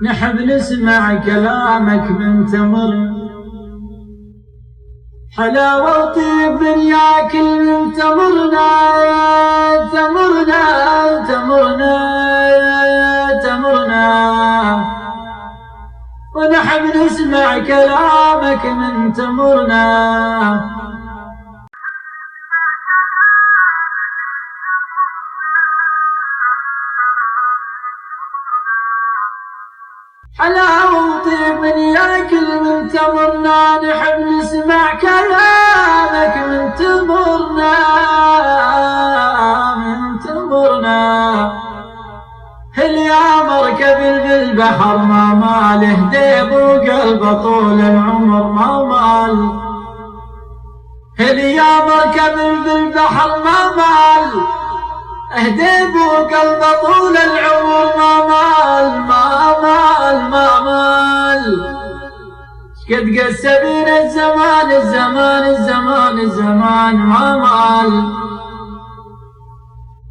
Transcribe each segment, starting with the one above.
نحب نسمع كلامك من تمر، حلاوة وطيب ياكل من تمرنا تمرنا تمرنا تمرنا، ونحب نسمع كلامك من تمرنا. حلاوة وطيب ياكل من تمرنا، نحب نسمع كلامك من تمرنا من تمرنا. هل يا مركب بالبحر ما ماله ديب وقلبه طول العمر ما مال، هل يا مركب بالبحر ما مال اهديب وقلبه طول العمر ما مال ما مال ما مال. قد قسبين الزمان الزمان الزمان الزمان ما مال،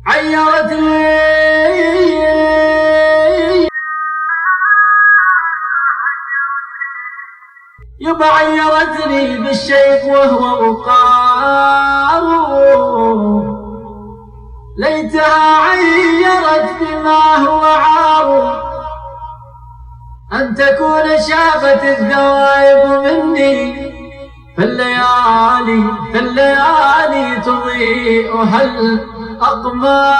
عيرتني يبا عيرتني بالشيخ وهو وقار، ليتها عيرت بما هو عار، أن تكون شافت الذوائب مني في الليالي تضيئها الأقمار.